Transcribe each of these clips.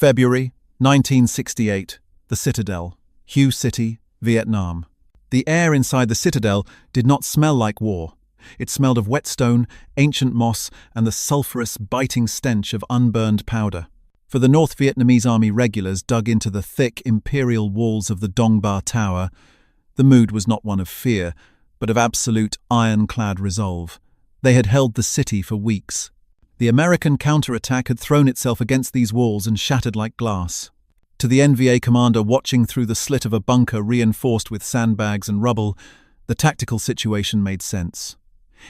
February 1968, the Citadel, Hue City, Vietnam. The air inside the Citadel did not smell like war. It smelled of whetstone, ancient moss, and the sulphurous, biting stench of unburned powder. For the North Vietnamese Army regulars dug into the thick imperial walls of the Dong Ba Tower, the mood was not one of fear, but of absolute ironclad resolve. They had held the city for weeks. The American counterattack had thrown itself against these walls and shattered like glass. To the NVA commander watching through the slit of a bunker reinforced with sandbags and rubble, the tactical situation made sense.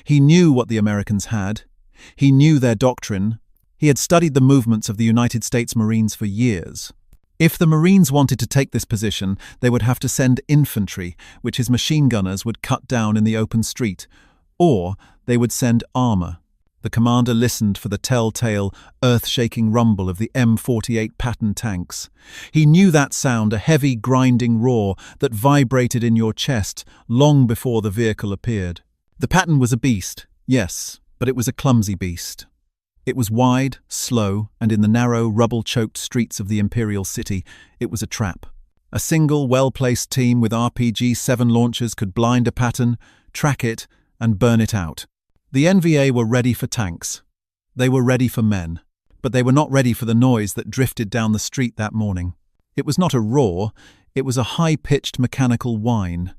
He knew what the Americans had. He knew their doctrine. He had studied the movements of the United States Marines for years. If the Marines wanted to take this position, they would have to send infantry, which his machine gunners would cut down in the open street, or they would send armor. The commander listened for the telltale, earth-shaking rumble of the M48 Patton tanks. He knew that sound, a heavy, grinding roar that vibrated in your chest long before the vehicle appeared. The Patton was a beast, yes, but it was a clumsy beast. It was wide, slow, and in the narrow, rubble-choked streets of the imperial city, it was a trap. A single, well-placed team with RPG-7 launchers could blind a Patton, track it, and burn it out. The NVA were ready for tanks. They were ready for men. But they were not ready for the noise that drifted down the street that morning. It was not a roar, it was a high-pitched mechanical whine.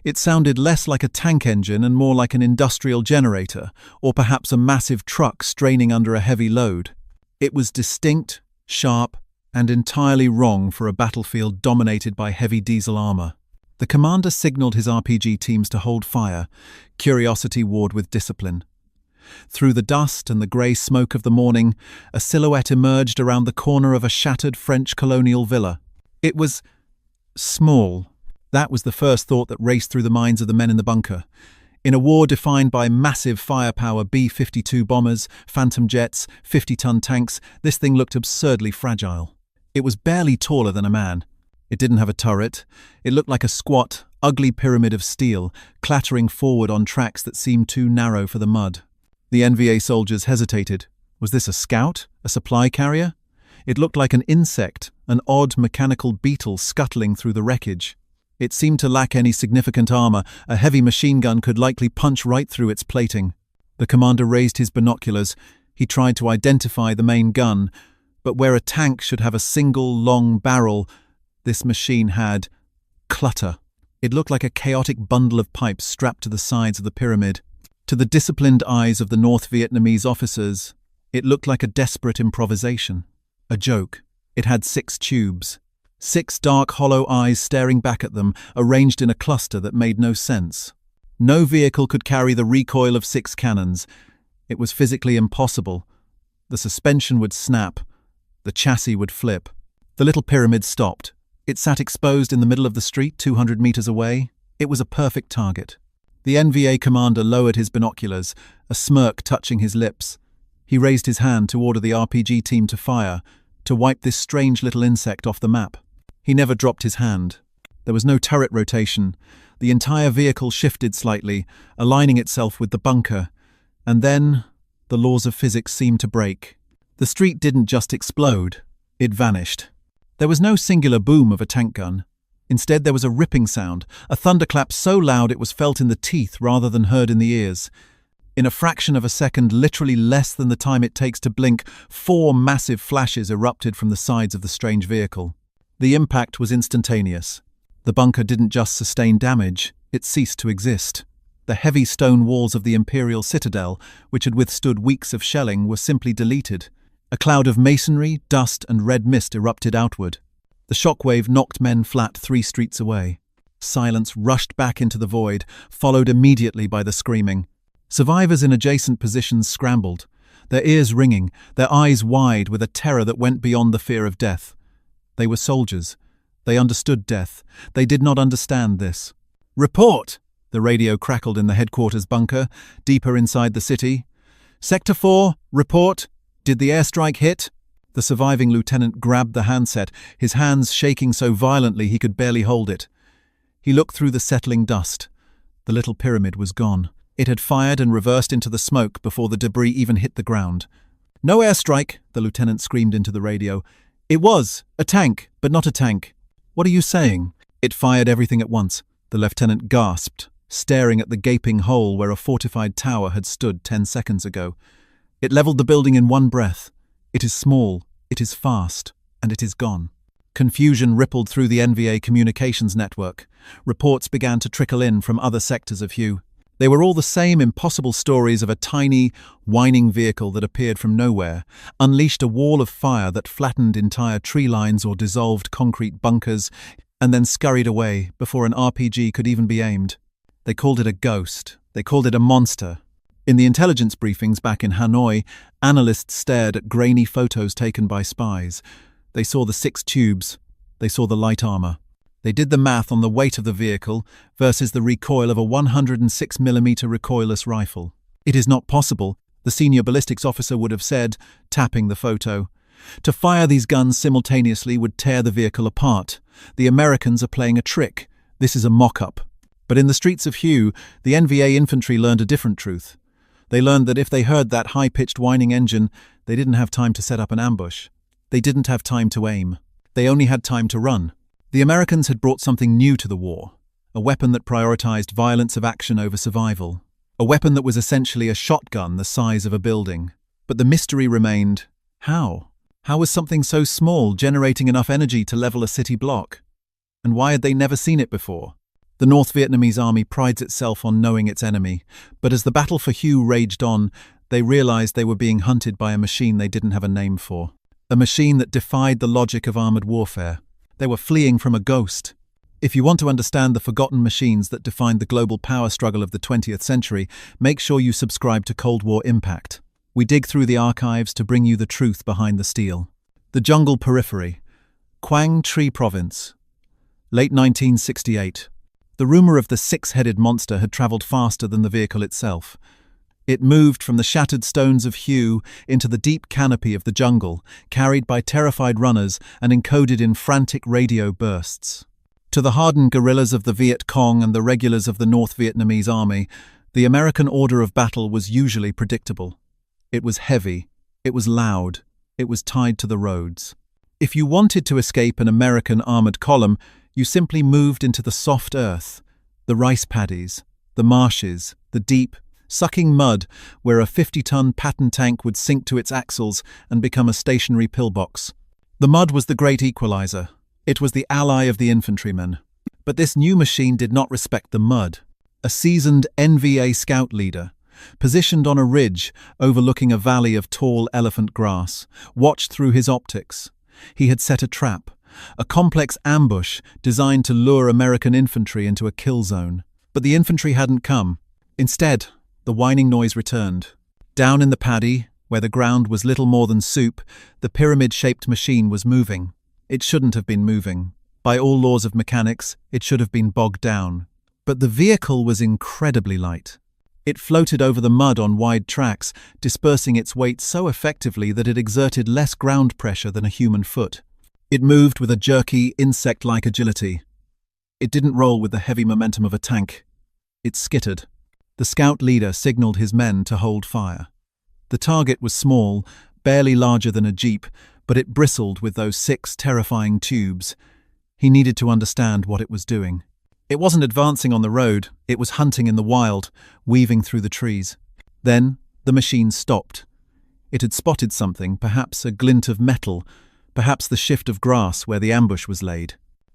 It sounded less like a tank engine and more like an industrial generator, or perhaps a massive truck straining under a heavy load. It was distinct, sharp, and entirely wrong for a battlefield dominated by heavy diesel armor. The commander signaled his RPG teams to hold fire, curiosity warred with discipline. Through the dust and the grey smoke of the morning, a silhouette emerged around the corner of a shattered French colonial villa. It was small. That was the first thought that raced through the minds of the men in the bunker. In a war defined by massive firepower B-52 bombers, Phantom jets, 50-ton tanks, this thing looked absurdly fragile. It was barely taller than a man. It didn't have a turret. It looked like a squat, ugly pyramid of steel, clattering forward on tracks that seemed too narrow for the mud. The NVA soldiers hesitated. Was this a scout? A supply carrier? It looked like an insect, an odd mechanical beetle scuttling through the wreckage. It seemed to lack any significant armor. A heavy machine gun could likely punch right through its plating. The commander raised his binoculars. He tried to identify the main gun, but where a tank should have a single long barrel, this machine had clutter. It looked like a chaotic bundle of pipes strapped to the sides of the pyramid. To the disciplined eyes of the North Vietnamese officers, it looked like a desperate improvisation. A joke. It had 6 tubes. 6 dark, hollow eyes staring back at them, arranged in a cluster that made no sense. No vehicle could carry the recoil of 6 cannons. It was physically impossible. The suspension would snap. The chassis would flip. The little pyramid stopped. It sat exposed in the middle of the street, 200 meters away. It was a perfect target. The NVA commander lowered his binoculars, a smirk touching his lips. He raised his hand to order the RPG team to fire, to wipe this strange little insect off the map. He never dropped his hand. There was no turret rotation. The entire vehicle shifted slightly, aligning itself with the bunker. And then, the laws of physics seemed to break. The street didn't just explode, it vanished. There was no singular boom of a tank gun. Instead, there was a ripping sound, a thunderclap so loud it was felt in the teeth rather than heard in the ears. In a fraction of a second, literally less than the time it takes to blink, 4 massive flashes erupted from the sides of the strange vehicle. The impact was instantaneous. The bunker didn't just sustain damage, it ceased to exist. The heavy stone walls of the Imperial Citadel, which had withstood weeks of shelling, were simply deleted. A cloud of masonry, dust, and red mist erupted outward. The shockwave knocked men flat 3 streets away. Silence rushed back into the void, followed immediately by the screaming. Survivors in adjacent positions scrambled, their ears ringing, their eyes wide with a terror that went beyond the fear of death. They were soldiers. They understood death. They did not understand this. "Report!" The radio crackled in the headquarters bunker, deeper inside the city. "Sector 4, report. Did the airstrike hit?" The surviving lieutenant grabbed the handset, his hands shaking so violently he could barely hold it. He looked through the settling dust. The little pyramid was gone. It had fired and reversed into the smoke before the debris even hit the ground. "No airstrike," the lieutenant screamed into the radio. It was a tank, but not a tank. What are you saying? It fired everything at once. The lieutenant gasped, staring at the gaping hole where a fortified tower had stood 10 seconds ago. It leveled the building in one breath. It is small, it is fast, and it is gone. Confusion rippled through the NVA communications network. Reports began to trickle in from other sectors of Hue. They were all the same impossible stories of a tiny, whining vehicle that appeared from nowhere, unleashed a wall of fire that flattened entire tree lines or dissolved concrete bunkers, and then scurried away before an RPG could even be aimed. They called it a ghost. They called it a monster. In the intelligence briefings back in Hanoi, analysts stared at grainy photos taken by spies. They saw the 6 tubes. They saw the light armor. They did the math on the weight of the vehicle versus the recoil of a 106mm recoilless rifle. It is not possible, the senior ballistics officer would have said, tapping the photo. To fire these guns simultaneously would tear the vehicle apart. The Americans are playing a trick. This is a mock-up. But in the streets of Hue, the NVA infantry learned a different truth. They learned that if they heard that high-pitched whining engine, they didn't have time to set up an ambush. They didn't have time to aim. They only had time to run. The Americans had brought something new to the war, a weapon that prioritized violence of action over survival, a weapon that was essentially a shotgun the size of a building. But the mystery remained, how? How was something so small generating enough energy to level a city block? And why had they never seen it before? The North Vietnamese army prides itself on knowing its enemy, but as the battle for Hue raged on, they realized they were being hunted by a machine they didn't have a name for. A machine that defied the logic of armored warfare. They were fleeing from a ghost. If you want to understand the forgotten machines that defined the global power struggle of the 20th century, make sure you subscribe to Cold War Impact. We dig through the archives to bring you the truth behind the steel. The Jungle Periphery. Quang Tri Province. Late 1968. The rumor of the 6-headed monster had traveled faster than the vehicle itself. It moved from the shattered stones of Hue into the deep canopy of the jungle, carried by terrified runners and encoded in frantic radio bursts. To the hardened guerrillas of the Viet Cong and the regulars of the North Vietnamese army, the American order of battle was usually predictable. It was heavy, it was loud, it was tied to the roads. If you wanted to escape an American armored column, you simply moved into the soft earth, the rice paddies, the marshes, the deep, sucking mud where a 50-ton Patton tank would sink to its axles and become a stationary pillbox. The mud was the great equalizer. It was the ally of the infantrymen. But this new machine did not respect the mud. A seasoned NVA scout leader, positioned on a ridge overlooking a valley of tall elephant grass, watched through his optics. He had set a trap, a complex ambush designed to lure American infantry into a kill zone. But the infantry hadn't come. Instead, the whining noise returned. Down in the paddy, where the ground was little more than soup, the pyramid-shaped machine was moving. It shouldn't have been moving. By all laws of mechanics, it should have been bogged down. But the vehicle was incredibly light. It floated over the mud on wide tracks, dispersing its weight so effectively that it exerted less ground pressure than a human foot. It moved with a jerky, insect-like agility. It didn't roll with the heavy momentum of a tank. It skittered. The scout leader signaled his men to hold fire. The target was small, barely larger than a jeep, but it bristled with those 6 terrifying tubes. He needed to understand what it was doing. It wasn't advancing on the road, it was hunting in the wild, weaving through the trees. Then the machine stopped. It had spotted something, perhaps a glint of metal, perhaps the shift of grass where the ambush was laid.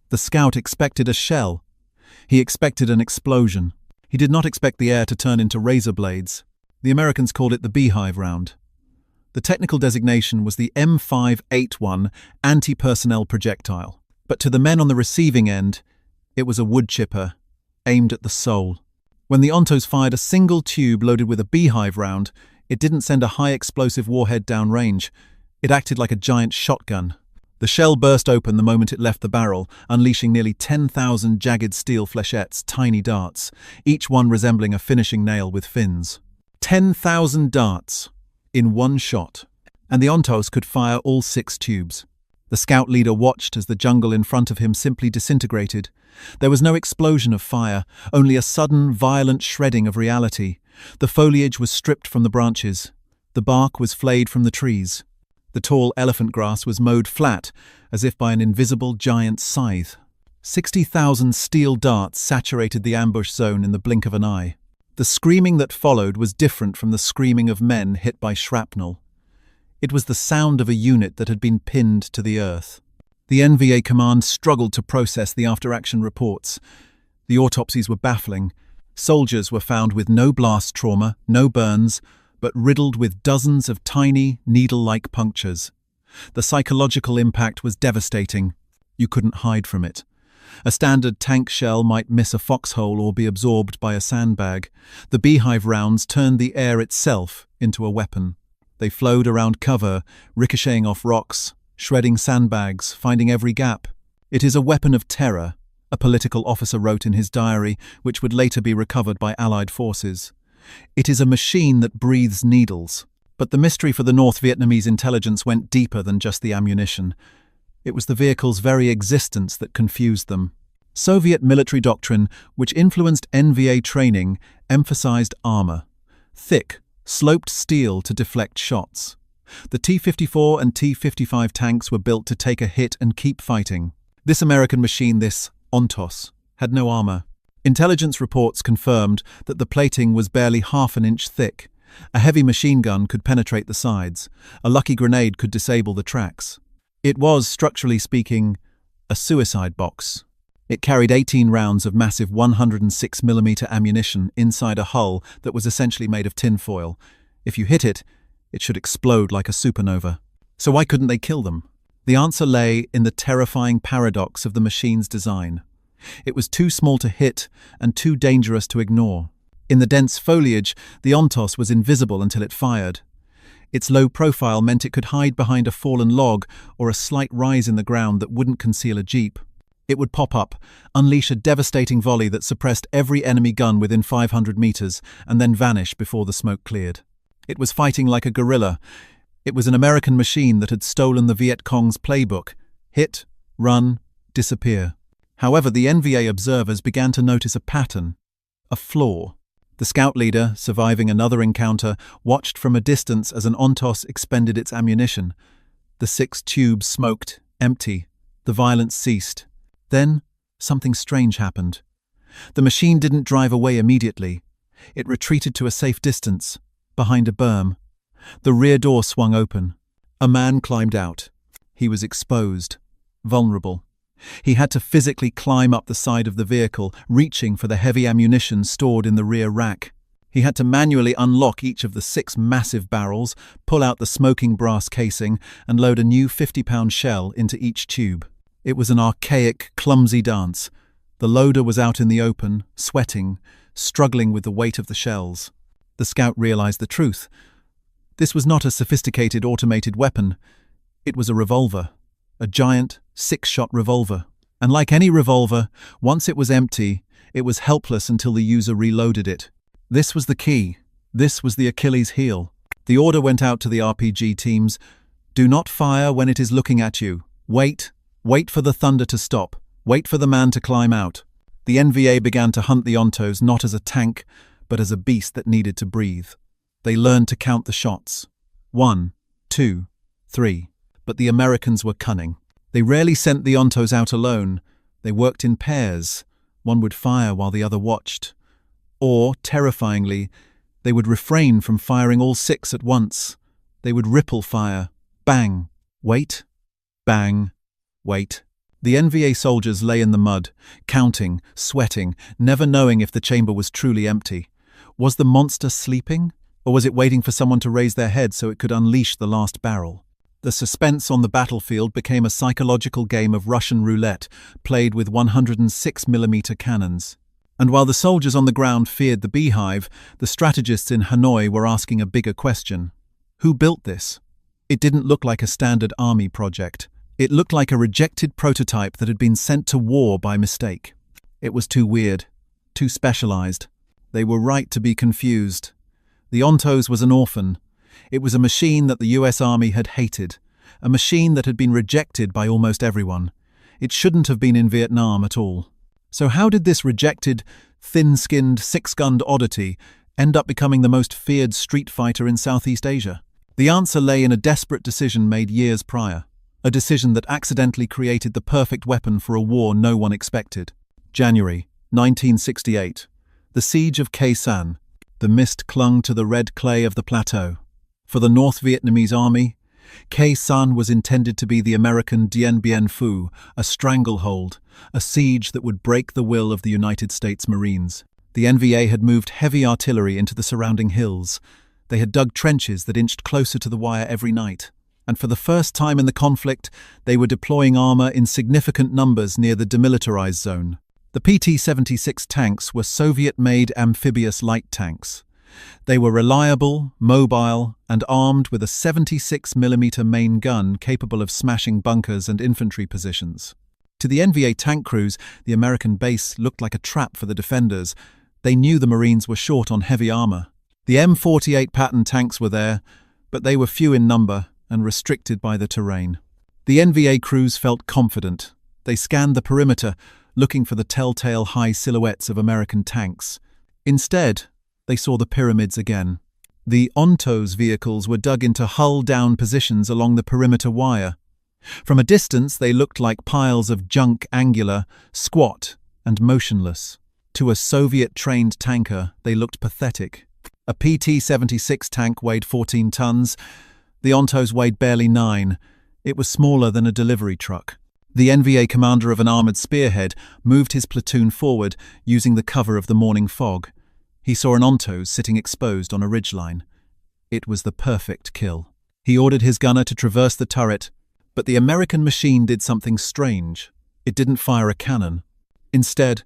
The scout expected a shell. He expected an explosion. He did not expect the air to turn into razor blades. The Americans called it the beehive round. The technical designation was the M581 anti-personnel projectile. But to the men on the receiving end, it was a wood chipper, aimed at the soul. When the Ontos fired a single tube loaded with a beehive round, it didn't send a high-explosive warhead downrange. It acted like a giant shotgun. The shell burst open the moment it left the barrel, unleashing nearly 10,000 jagged steel flechettes, tiny darts, each one resembling a finishing nail with fins. 10,000 darts in one shot, and the Ontos could fire all 6 tubes. The scout leader watched as the jungle in front of him simply disintegrated. There was no explosion of fire, only a sudden, violent shredding of reality. The foliage was stripped from the branches. The bark was flayed from the trees. The tall elephant grass was mowed flat, as if by an invisible giant scythe. 60,000 steel darts saturated the ambush zone in the blink of an eye. The screaming that followed was different from the screaming of men hit by shrapnel. It was the sound of a unit that had been pinned to the earth. The NVA command struggled to process the after-action reports. The autopsies were baffling. Soldiers were found with no blast trauma, no burns, but riddled with dozens of tiny, needle-like punctures. The psychological impact was devastating. You couldn't hide from it. A standard tank shell might miss a foxhole or be absorbed by a sandbag. The beehive rounds turned the air itself into a weapon. They flowed around cover, ricocheting off rocks, shredding sandbags, finding every gap. "It is a weapon of terror," a political officer wrote in his diary, which would later be recovered by Allied forces. "It is a machine that breathes needles." But the mystery for the North Vietnamese intelligence went deeper than just the ammunition. It was the vehicle's very existence that confused them. Soviet military doctrine, which influenced NVA training, emphasized armor. Thick, sloped steel to deflect shots. The T-54 and T-55 tanks were built to take a hit and keep fighting. This American machine, this Ontos, had no armor. Intelligence reports confirmed that the plating was barely half an inch thick. A heavy machine gun could penetrate the sides. A lucky grenade could disable the tracks. It was, structurally speaking, a suicide box. It carried 18 rounds of massive 106mm ammunition inside a hull that was essentially made of tinfoil. If you hit it, it should explode like a supernova. So why couldn't they kill them? The answer lay in the terrifying paradox of the machine's design. It was too small to hit and too dangerous to ignore. In the dense foliage, the Ontos was invisible until it fired. Its low profile meant it could hide behind a fallen log or a slight rise in the ground that wouldn't conceal a jeep. It would pop up, unleash a devastating volley that suppressed every enemy gun within 500 meters, and then vanish before the smoke cleared. It was fighting like a guerrilla. It was an American machine that had stolen the Viet Cong's playbook: hit, run, disappear. However, the NVA observers began to notice a pattern, a flaw. The scout leader, surviving another encounter, watched from a distance as an Ontos expended its ammunition. The 6 tubes smoked, empty. The violence ceased. Then, something strange happened. The machine didn't drive away immediately. It retreated to a safe distance, behind a berm. The rear door swung open. A man climbed out. He was exposed, vulnerable. He had to physically climb up the side of the vehicle, reaching for the heavy ammunition stored in the rear rack. He had to manually unlock each of the 6 massive barrels, pull out the smoking brass casing, and load a new 50-pound shell into each tube. It was an archaic, clumsy dance. The loader was out in the open, sweating, struggling with the weight of the shells. The scout realized the truth. This was not a sophisticated automated weapon. It was a revolver. A giant, 6-shot revolver. And like any revolver, once it was empty, it was helpless until the user reloaded it. This was the key. This was the Achilles heel. The order went out to the RPG teams: do not fire when it is looking at you. Wait for the thunder to stop. Wait for the man to climb out. The NVA began to hunt the Ontos not as a tank, but as a beast that needed to breathe. They learned to count the shots. 1, 2, 3. But the Americans were cunning. They rarely sent the Ontos out alone. They worked in pairs. One would fire while the other watched. Or, terrifyingly, they would refrain from firing all 6 at once. They would ripple fire. Bang. Wait. Bang. Wait. The NVA soldiers lay in the mud, counting, sweating, never knowing if the chamber was truly empty. Was the monster sleeping? Or was it waiting for someone to raise their head so it could unleash the last barrel? The suspense on the battlefield became a psychological game of Russian roulette, played with 106mm cannons. And while the soldiers on the ground feared the beehive, the strategists in Hanoi were asking a bigger question. Who built this? It didn't look like a standard army project. It looked like a rejected prototype that had been sent to war by mistake. It was too weird, too specialized. They were right to be confused. The Ontos was an orphan. It was a machine that the US Army had hated, a machine that had been rejected by almost everyone. It shouldn't have been in Vietnam at all. So how did this rejected, thin-skinned, 6-gunned oddity end up becoming the most feared street fighter in Southeast Asia? The answer lay in a desperate decision made years prior, a decision that accidentally created the perfect weapon for a war no one expected. January 1968. The Siege of Khe Sanh. The mist clung to the red clay of the plateau. For the North Vietnamese army, Khe Sanh was intended to be the American Dien Bien Phu, a stranglehold, a siege that would break the will of the United States Marines. The NVA had moved heavy artillery into the surrounding hills. They had dug trenches that inched closer to the wire every night. And for the first time in the conflict, they were deploying armor in significant numbers near the demilitarized zone. The PT-76 tanks were Soviet-made amphibious light tanks. They were reliable, mobile, and armed with a 76mm main gun capable of smashing bunkers and infantry positions. To the NVA tank crews, the American base looked like a trap for the defenders. They knew the Marines were short on heavy armor. The M48 Patton tanks were there, but they were few in number and restricted by the terrain. The NVA crews felt confident. They scanned the perimeter, looking for the telltale high silhouettes of American tanks. Instead, they saw the pyramids again. The Ontos vehicles were dug into hull-down positions along the perimeter wire. From a distance, they looked like piles of junk, angular, squat, and motionless. To a Soviet-trained tanker, they looked pathetic. A PT-76 tank weighed 14 tons. The Ontos weighed barely 9. It was smaller than a delivery truck. The NVA commander of an armoured spearhead moved his platoon forward, using the cover of the morning fog. He saw an Ontos sitting exposed on a ridgeline. It was the perfect kill. He ordered his gunner to traverse the turret, but the American machine did something strange. It didn't fire a cannon. Instead,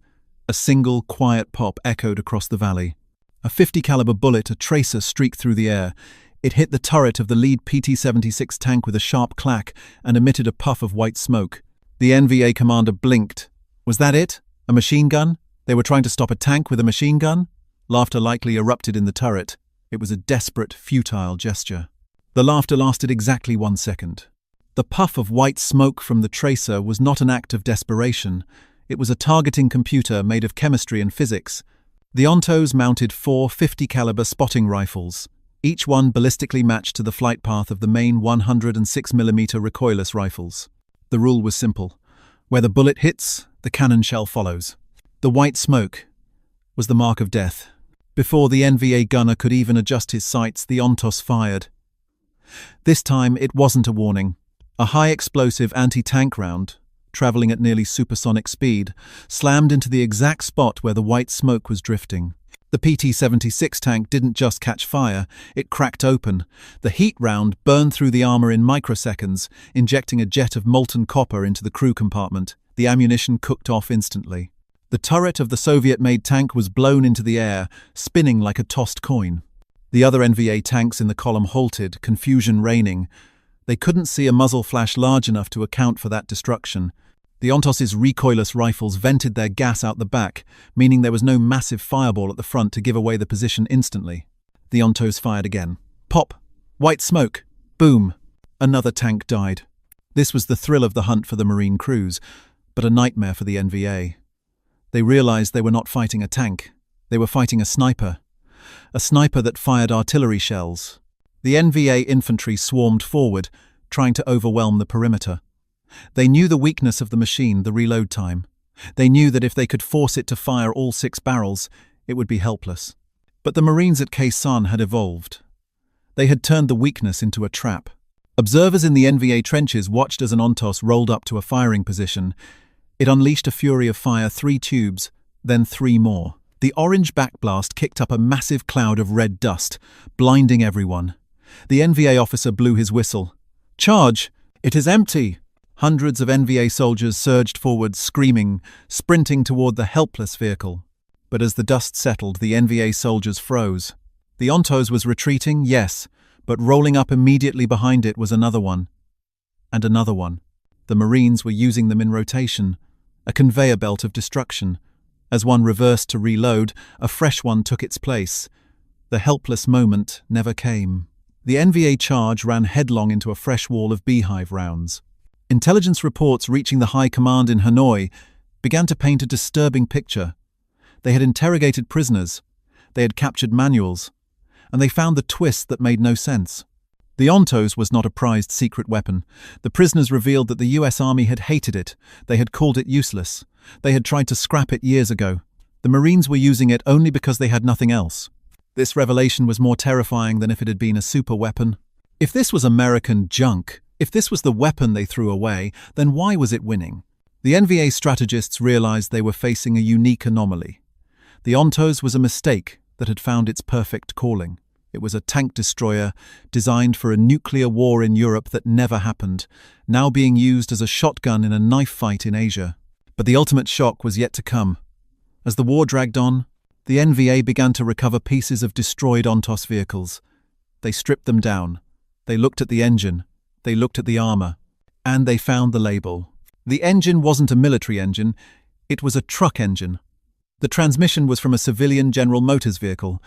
a single, quiet pop echoed across the valley. A .50 caliber bullet, a tracer, streaked through the air. It hit the turret of the lead PT-76 tank with a sharp clack and emitted a puff of white smoke. The NVA commander blinked. Was that it? A machine gun? They were trying to stop a tank with a machine gun? Laughter likely erupted in the turret. It was a desperate, futile gesture. The laughter lasted exactly 1 second. The puff of white smoke from the tracer was not an act of desperation. It was a targeting computer made of chemistry and physics. The Ontos mounted 4 .50 caliber spotting rifles, each one ballistically matched to the flight path of the main 106mm recoilless rifles. The rule was simple. Where the bullet hits, the cannon shell follows. The white smoke was the mark of death. Before the NVA gunner could even adjust his sights, the Ontos fired. This time, it wasn't a warning. A high-explosive anti-tank round, travelling at nearly supersonic speed, slammed into the exact spot where the white smoke was drifting. The PT-76 tank didn't just catch fire, it cracked open. The heat round burned through the armour in microseconds, injecting a jet of molten copper into the crew compartment. The ammunition cooked off instantly. The turret of the Soviet-made tank was blown into the air, spinning like a tossed coin. The other NVA tanks in the column halted, confusion reigning. They couldn't see a muzzle flash large enough to account for that destruction. The Ontos's recoilless rifles vented their gas out the back, meaning there was no massive fireball at the front to give away the position instantly. The Ontos fired again. Pop! White smoke! Boom! Another tank died. This was the thrill of the hunt for the Marine crews, but a nightmare for the NVA. They realized they were not fighting a tank. They were fighting a sniper that fired artillery shells. The NVA infantry swarmed forward, trying to overwhelm the perimeter. They knew the weakness of the machine, the reload time. They knew that if they could force it to fire all 6 barrels, it would be helpless. But the Marines at Khe Sanh had evolved. They had turned the weakness into a trap. Observers in the NVA trenches watched as an Ontos rolled up to a firing position. It unleashed a fury of fire, 3 tubes, then 3 more. The orange backblast kicked up a massive cloud of red dust, blinding everyone. The NVA officer blew his whistle. "Charge! It is empty!" Hundreds of NVA soldiers surged forward, screaming, sprinting toward the helpless vehicle. But as the dust settled, the NVA soldiers froze. The Ontos was retreating, yes, but rolling up immediately behind it was another one. And another one. The Marines were using them in rotation, a conveyor belt of destruction. As one reversed to reload, a fresh one took its place. The helpless moment never came. The NVA charge ran headlong into a fresh wall of beehive rounds. Intelligence reports reaching the high command in Hanoi began to paint a disturbing picture. They had interrogated prisoners, they had captured manuals, and they found the twist that made no sense. The Ontos was not a prized secret weapon. The prisoners revealed that the US Army had hated it. They had called it useless. They had tried to scrap it years ago. The Marines were using it only because they had nothing else. This revelation was more terrifying than if it had been a super weapon. If this was American junk, if this was the weapon they threw away, then why was it winning? The NVA strategists realized they were facing a unique anomaly. The Ontos was a mistake that had found its perfect calling. It was a tank destroyer designed for a nuclear war in Europe that never happened, now being used as a shotgun in a knife fight in Asia. But the ultimate shock was yet to come. As the war dragged on, the NVA began to recover pieces of destroyed Ontos vehicles. They stripped them down. They looked at the engine. They looked at the armor. And they found the label. The engine wasn't a military engine. It was a truck engine. The transmission was from a civilian General Motors vehicle.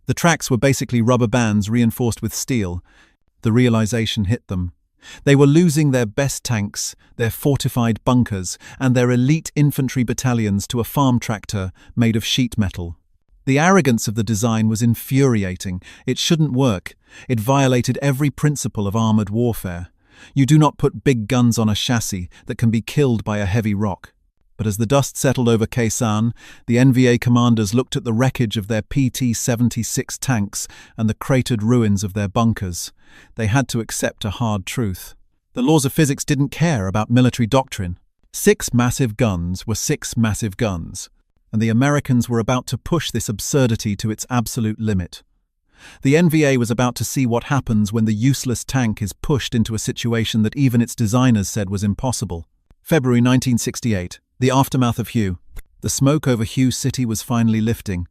The tracks were basically rubber bands reinforced with steel. The realization hit them. They were losing their best tanks, their fortified bunkers, and their elite infantry battalions to a farm tractor made of sheet metal. The arrogance of the design was infuriating. It shouldn't work. It violated every principle of armored warfare. You do not put big guns on a chassis that can be killed by a heavy rock. But as the dust settled over Kaisan, the NVA commanders looked at the wreckage of their PT-76 tanks and the cratered ruins of their bunkers. They had to accept a hard truth. The laws of physics didn't care about military doctrine. 6 massive guns were 6 massive guns, and the Americans were about to push this absurdity to its absolute limit. The NVA was about to see what happens when the useless tank is pushed into a situation that even its designers said was impossible. February 1968. The aftermath of Hue. The smoke over Hue City was finally lifting.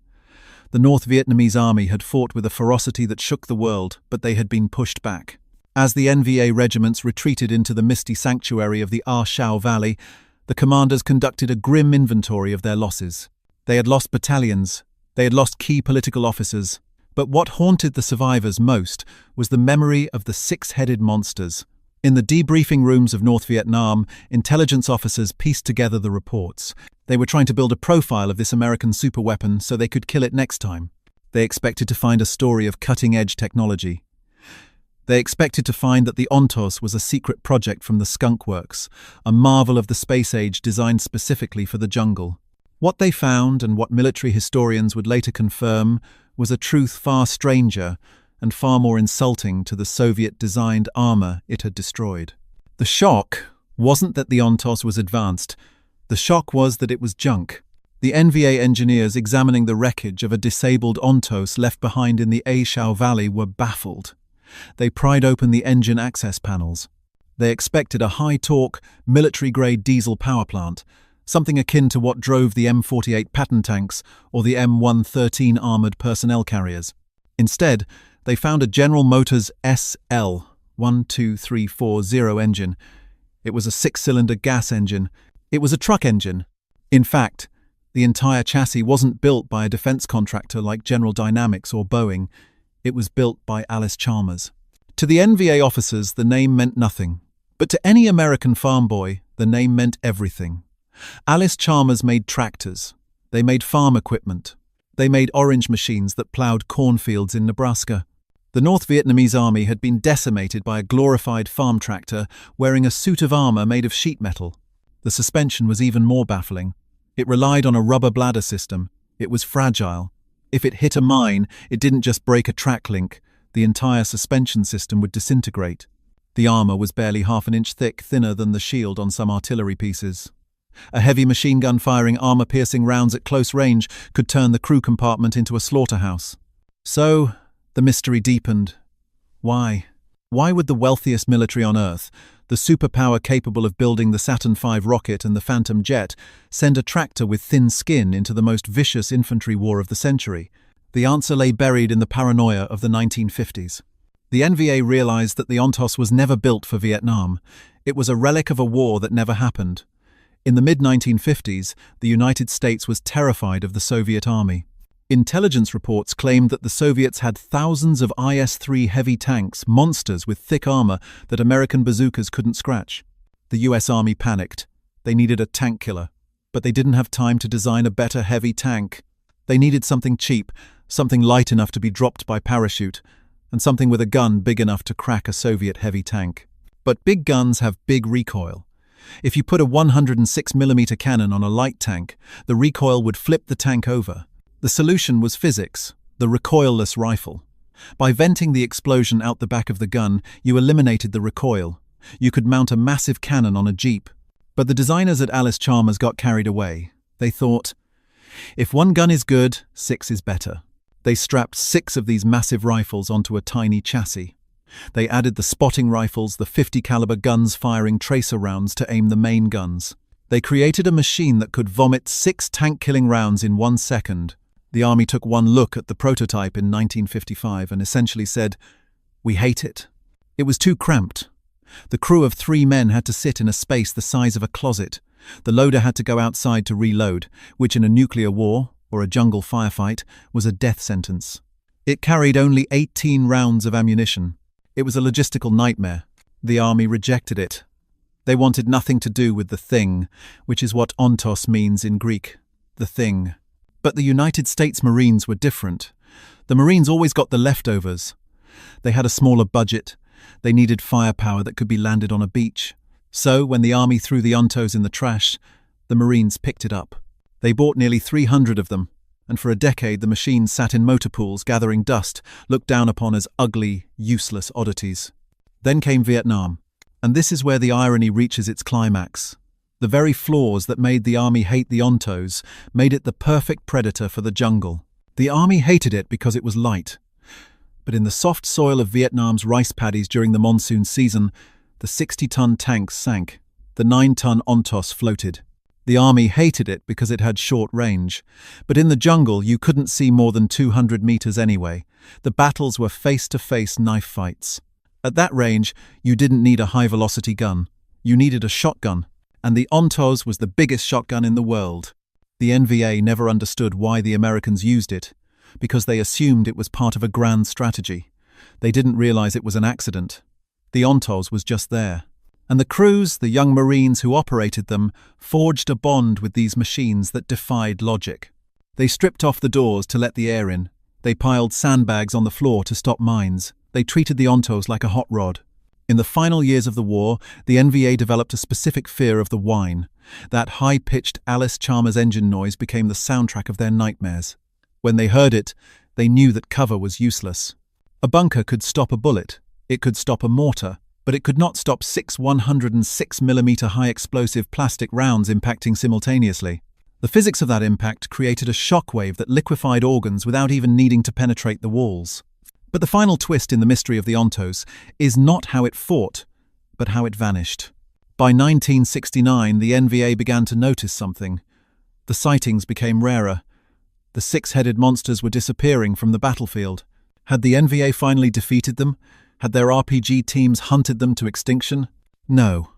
The North Vietnamese army had fought with a ferocity that shook the world, but they had been pushed back. As the NVA regiments retreated into the misty sanctuary of the Ah Shau Valley, the commanders conducted a grim inventory of their losses. They had lost battalions. They had lost key political officers. But what haunted the survivors most was the memory of the 6-headed monsters. In the debriefing rooms of North Vietnam, intelligence officers pieced together the reports. They were trying to build a profile of this American superweapon so they could kill it next time. They expected to find a story of cutting-edge technology. They expected to find that the Ontos was a secret project from the Skunk Works, a marvel of the space age designed specifically for the jungle. What they found, and what military historians would later confirm, was a truth far stranger and far more insulting to the Soviet-designed armor it had destroyed. The shock wasn't that the Ontos was advanced. The shock was that it was junk. The NVA engineers examining the wreckage of a disabled Ontos left behind in the Ah Shau Valley were baffled. They pried open the engine access panels. They expected a high-torque, military-grade diesel power plant, something akin to what drove the M48 Patton tanks or the M113 armored personnel carriers. Instead, they found a General Motors SL-12340 engine. It was a 6-cylinder gas engine. It was a truck engine. In fact, the entire chassis wasn't built by a defense contractor like General Dynamics or Boeing. It was built by Alice Chalmers. To the NVA officers, the name meant nothing. But to any American farm boy, the name meant everything. Alice Chalmers made tractors. They made farm equipment. They made orange machines that plowed cornfields in Nebraska. The North Vietnamese army had been decimated by a glorified farm tractor wearing a suit of armor made of sheet metal. The suspension was even more baffling. It relied on a rubber bladder system. It was fragile. If it hit a mine, it didn't just break a track link. The entire suspension system would disintegrate. The armor was barely half an inch thick, thinner than the shield on some artillery pieces. A heavy machine gun firing armor-piercing rounds at close range could turn the crew compartment into a slaughterhouse. So, the mystery deepened. Why? Why would the wealthiest military on Earth, the superpower capable of building the Saturn V rocket and the Phantom jet, send a tractor with thin skin into the most vicious infantry war of the century? The answer lay buried in the paranoia of the 1950s. The NVA realized that the Ontos was never built for Vietnam. It was a relic of a war that never happened. In the mid-1950s, the United States was terrified of the Soviet army. Intelligence reports claimed that the Soviets had thousands of IS-3 heavy tanks, monsters with thick armor that American bazookas couldn't scratch. The US Army panicked. They needed a tank killer, but they didn't have time to design a better heavy tank. They needed something cheap, something light enough to be dropped by parachute, and something with a gun big enough to crack a Soviet heavy tank. But big guns have big recoil. If you put a 106mm cannon on a light tank, the recoil would flip the tank over. The solution was physics, the recoilless rifle. By venting the explosion out the back of the gun, you eliminated the recoil. You could mount a massive cannon on a jeep. But the designers at Allis-Chalmers got carried away. They thought, if one gun is good, 6 is better. They strapped 6 of these massive rifles onto a tiny chassis. They added the spotting rifles, the 50 caliber guns firing tracer rounds to aim the main guns. They created a machine that could vomit 6 tank-killing rounds in 1 second. The army took one look at the prototype in 1955 and essentially said, "We hate it." It was too cramped. The crew of 3 men had to sit in a space the size of a closet. The loader had to go outside to reload, which in a nuclear war or a jungle firefight was a death sentence. It carried only 18 rounds of ammunition. It was a logistical nightmare. The army rejected it. They wanted nothing to do with the thing, which is what ontos means in Greek, the thing. But the United States Marines were different. The Marines always got the leftovers. They had a smaller budget. They needed firepower that could be landed on a beach. So, when the army threw the ontos in the trash, the Marines picked it up. They bought nearly 300 of them, and for a decade the machines sat in motor pools gathering dust, looked down upon as ugly, useless oddities. Then came Vietnam, and this is where the irony reaches its climax. The very flaws that made the army hate the ontos made it the perfect predator for the jungle. The army hated it because it was light. But in the soft soil of Vietnam's rice paddies during the monsoon season, the 60-ton tanks sank. The 9-ton ontos floated. The army hated it because it had short range. But in the jungle, you couldn't see more than 200 meters anyway. The battles were face-to-face knife fights. At that range, you didn't need a high-velocity gun. You needed a shotgun. And the ontos was the biggest shotgun in the world. The NVA never understood why the Americans used it, because they assumed it was part of a grand strategy. They didn't realize it was an accident. The ontos was just there. And the crews, the young Marines who operated them, forged a bond with these machines that defied logic. They stripped off the doors to let the air in. They piled sandbags on the floor to stop mines. They treated the ontos like a hot rod. In the final years of the war, the NVA developed a specific fear of the whine. That high-pitched Allis-Chalmers engine noise became the soundtrack of their nightmares. When they heard it, they knew that cover was useless. A bunker could stop a bullet. It could stop a mortar. But it could not stop 6 106mm high-explosive plastic rounds impacting simultaneously. The physics of that impact created a shockwave that liquefied organs without even needing to penetrate the walls. But the final twist in the mystery of the ontos is not how it fought, but how it vanished. By 1969, the NVA began to notice something. The sightings became rarer. The 6-headed monsters were disappearing from the battlefield. Had the NVA finally defeated them? Had their RPG teams hunted them to extinction? No.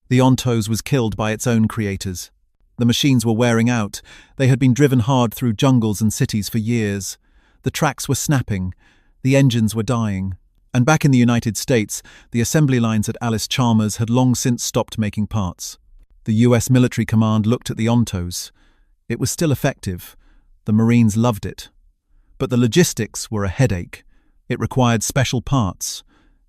The ontos was killed by its own creators. The machines were wearing out. They had been driven hard through jungles and cities for years. The tracks were snapping. The engines were dying. And back in the United States, the assembly lines at Allis-Chalmers had long since stopped making parts. The US military command looked at the ontos. It was still effective. The Marines loved it. But the logistics were a headache. It required special parts.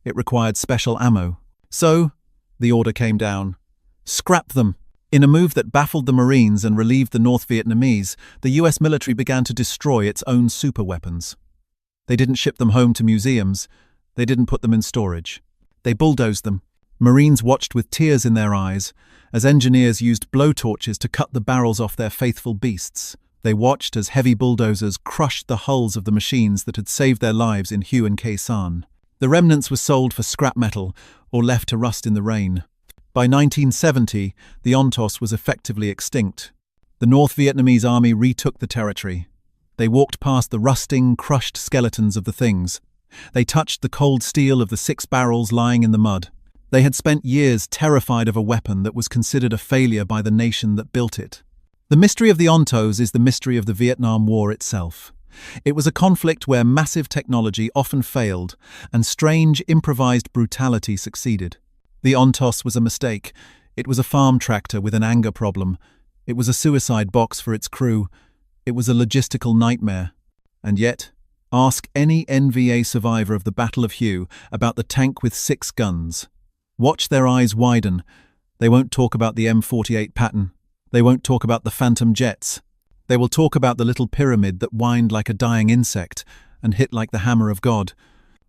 It required special ammo. So, the order came down. Scrap them! In a move that baffled the Marines and relieved the North Vietnamese, the US military began to destroy its own superweapons. They didn't ship them home to museums. They didn't put them in storage. They bulldozed them. Marines watched with tears in their eyes as engineers used blowtorches to cut the barrels off their faithful beasts. They watched as heavy bulldozers crushed the hulls of the machines that had saved their lives in Hue and Khe Sanh. The remnants were sold for scrap metal or left to rust in the rain. By 1970, the ontos was effectively extinct. The North Vietnamese army retook the territory. They walked past the rusting, crushed skeletons of the things. They touched the cold steel of the 6 barrels lying in the mud. They had spent years terrified of a weapon that was considered a failure by the nation that built it. The mystery of the ontos is the mystery of the Vietnam War itself. It was a conflict where massive technology often failed and strange, improvised brutality succeeded. The ontos was a mistake. It was a farm tractor with an anger problem. It was a suicide box for its crew. It was a logistical nightmare. And yet, Ask any NVA survivor of the Battle of Hue about the tank with 6 guns. Watch their eyes widen. They won't talk about the M48 Patton. They won't talk about the Phantom jets. They will talk about the little pyramid that whined like a dying insect and hit like the hammer of God.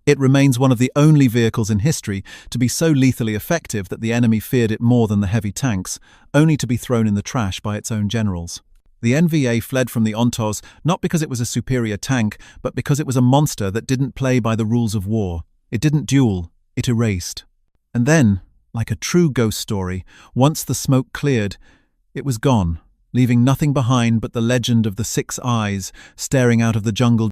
It remains one of the only vehicles in history to be so lethally effective that the enemy feared it more than the heavy tanks, only to be thrown in the trash by its own generals. The NVA fled from the Ontos not because it was a superior tank, but because it was a monster that didn't play by the rules of war. It didn't duel, it erased. And then, like a true ghost story, once the smoke cleared, it was gone, leaving nothing behind but the legend of the 6 eyes staring out of the jungle